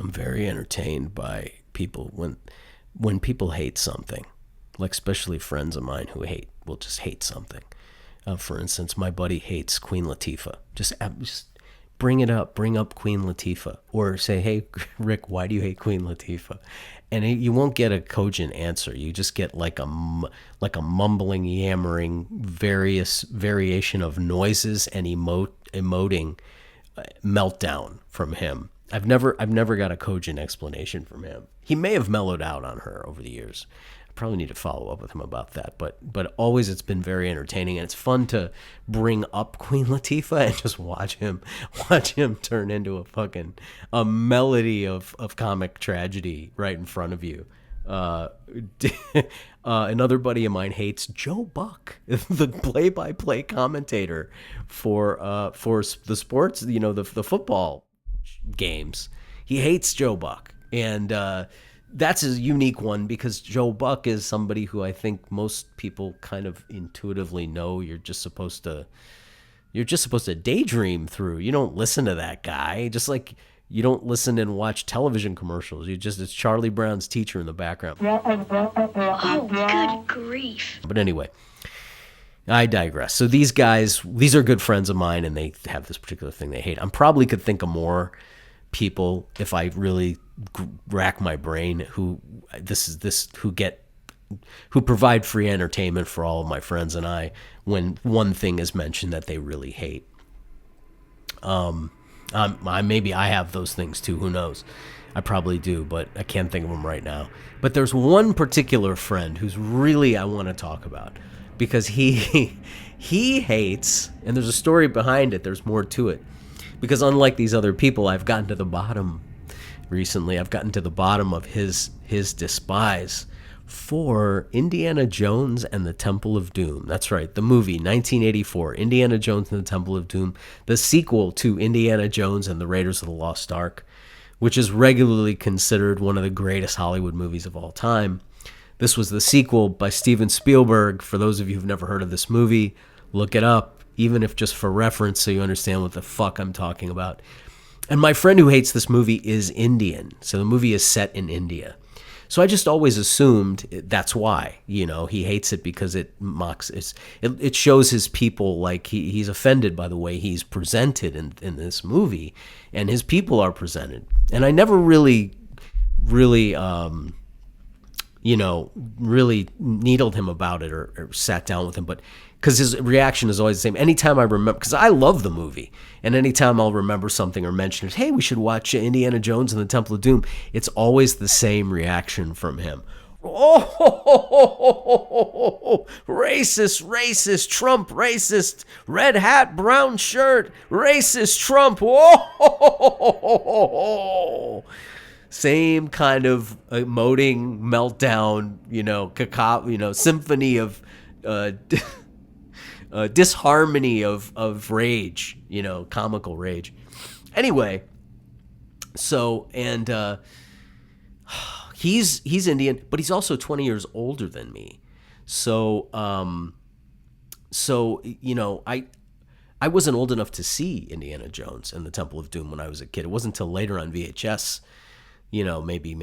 I'm very entertained by people when people hate something, like especially friends of mine who will just hate something. For instance, my buddy hates Queen Latifah. Just bring it up, bring up Queen Latifah, or say, "Hey, Rick, why do you hate Queen Latifah?" And you won't get a cogent answer. You just get like a mumbling, yammering, various variation of noises and emoting meltdown from him. I've never got a cogent explanation from him. He may have mellowed out on her over the years. I probably need to follow up with him about that. But always it's been very entertaining, and it's fun to bring up Queen Latifah and just watch him turn into a melody of comic tragedy right in front of you. Another buddy of mine hates Joe Buck, the play-by-play commentator for the sports, the football games. He hates Joe Buck, and that's a unique one because Joe Buck is somebody who I think most people kind of intuitively know you're just supposed to daydream through. You don't listen to that guy, just like you don't listen and watch television commercials. It's Charlie Brown's teacher in the background. Oh, good grief. But anyway, I digress. So these are good friends of mine, and they have this particular thing they hate. I probably could think of more people if I really rack my brain who provide free entertainment for all of my friends and I when one thing is mentioned that they really hate. Maybe I have those things too. Who knows? I probably do, but I can't think of them right now. But there's one particular friend who's really I want to talk about because he hates, and there's a story behind it. There's more to it because unlike these other people, I've gotten to the bottom recently. I've gotten to the bottom of his despise for Indiana Jones and the Temple of Doom. That's right, the movie 1984, Indiana Jones and the Temple of Doom, the sequel to Indiana Jones and the Raiders of the Lost Ark, which is regularly considered one of the greatest Hollywood movies of all time. This was the sequel by Steven Spielberg. For those of you who've never heard of this movie, look it up, even if just for reference so you understand what the fuck I'm talking about. And my friend who hates this movie is Indian, so the movie is set in India. So I just always assumed that's why, he hates it because it shows his people like he's offended by the way he's presented in this movie, and his people are presented. And I never really needled him about it or sat down with him, but because his reaction is always the same. Anytime I remember, because I love the movie, and anytime I'll remember something or mention it, hey, we should watch Indiana Jones and the Temple of Doom, it's always the same reaction from him. Oh, racist, Trump, racist, red hat, brown shirt, racist, Trump, oh. Same kind of emoting meltdown, symphony of disharmony of rage, comical rage. Anyway, so and he's Indian, but he's also 20 years older than me. So I wasn't old enough to see Indiana Jones and the Temple of Doom when I was a kid. It wasn't until later on VHS, maybe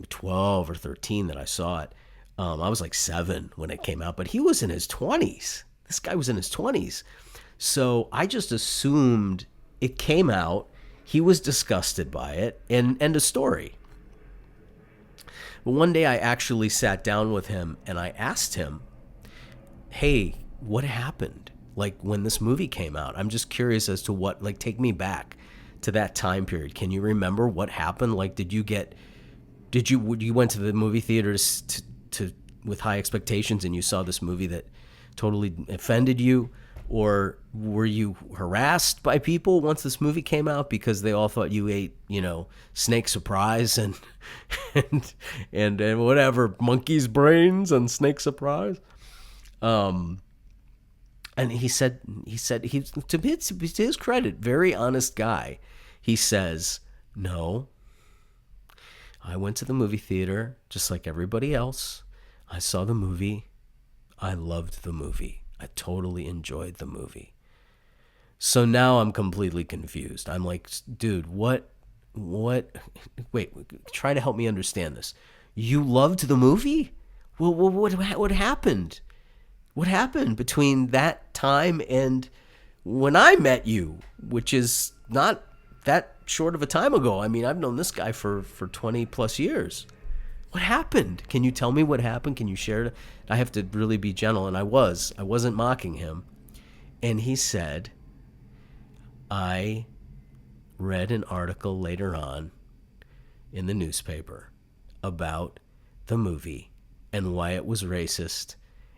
12 or 13 that I saw it. I was like 7 when it came out, but he was in his 20s. This guy was in his 20s. So I just assumed it came out, he was disgusted by it, and end of story. But one day I actually sat down with him and I asked him, hey, what happened? Like when this movie came out, I'm just curious as to what, like, take me back to that time period. Can you remember what happened? Like, you went to the movie theaters to with high expectations and you saw this movie that totally offended you? Or were you harassed by people once this movie came out because they all thought you ate, snake surprise and whatever, monkey's brains and snake surprise? And he said to his credit, very honest guy. He says, no, I went to the movie theater just like everybody else. I saw the movie. I loved the movie. I totally enjoyed the movie. So now I'm completely confused. I'm like, dude, what What? Wait, try to help me understand this. You loved the movie? Well, what happened? What happened between that time and when I met you, which is not that short of a time ago? I mean, I've known this guy for 20 plus years. What happened? Can you tell me what happened? Can you share it? I have to really be gentle, and I wasn't mocking him. And he said, I read an article later on in the newspaper about the movie and why it was racist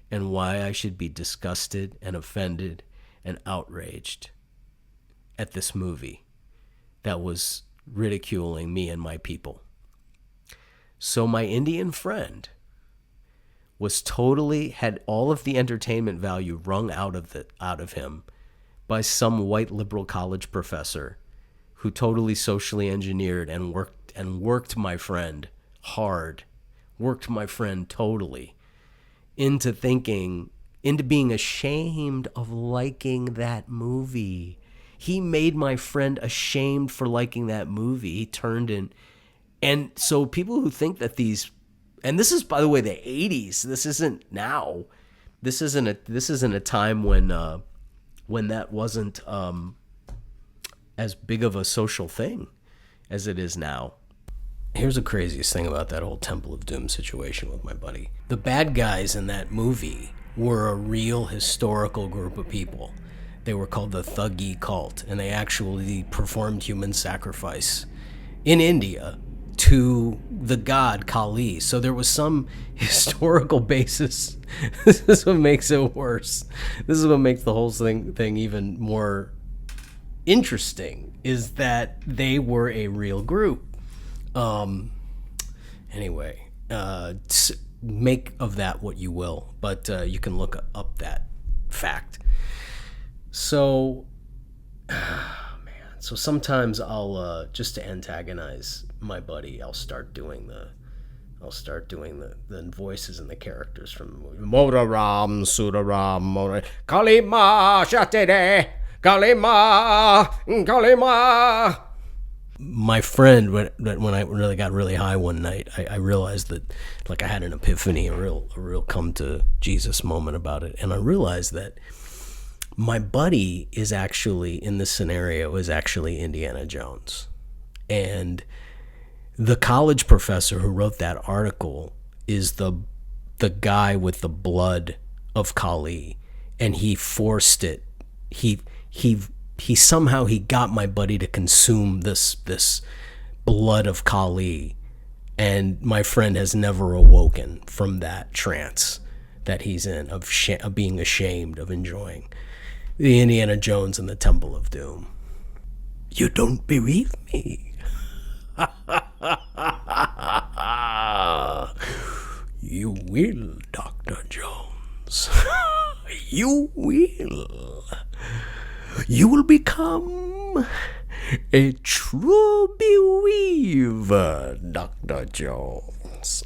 and why I should be disgusted and offended and outraged at this movie that was ridiculing me and my people. So my Indian friend had all of the entertainment value wrung out of him by some white liberal college professor who totally socially engineered and worked my friend hard, worked my friend totally into being ashamed of liking that movie. He made my friend ashamed for liking that movie. He turned in. And so people who think that and this is, by the way, the 80s. This isn't now. This isn't a time when that wasn't as big of a social thing as it is now. Here's the craziest thing about that whole Temple of Doom situation with my buddy. The bad guys in that movie were a real historical group of people. They were called the Thuggee cult, and they actually performed human sacrifice in India to the god Kali. So there was some historical basis. This is what makes it worse. This is what makes the whole thing even more interesting, is that they were a real group. Anyway, make of that what you will, but you can look up that fact. So, so sometimes I'll just to antagonize my buddy, I'll start doing the voices and the characters from the movie. Modaram Sudaram Kalima Shatede Kalima. My friend, when I really got really high one night, I realized that, like, I had an epiphany, a real come to Jesus moment about it, and I realized that my buddy is actually, in this scenario, is actually Indiana Jones. And the college professor who wrote that article is the guy with the blood of Kali, and he forced it. He somehow got my buddy to consume this blood of Kali, and my friend has never awoken from that trance that he's in of being ashamed of enjoying the Indiana Jones and the Temple of Doom. You don't believe me? You will, Dr. Jones. You will. You will become a true believer, Dr. Jones.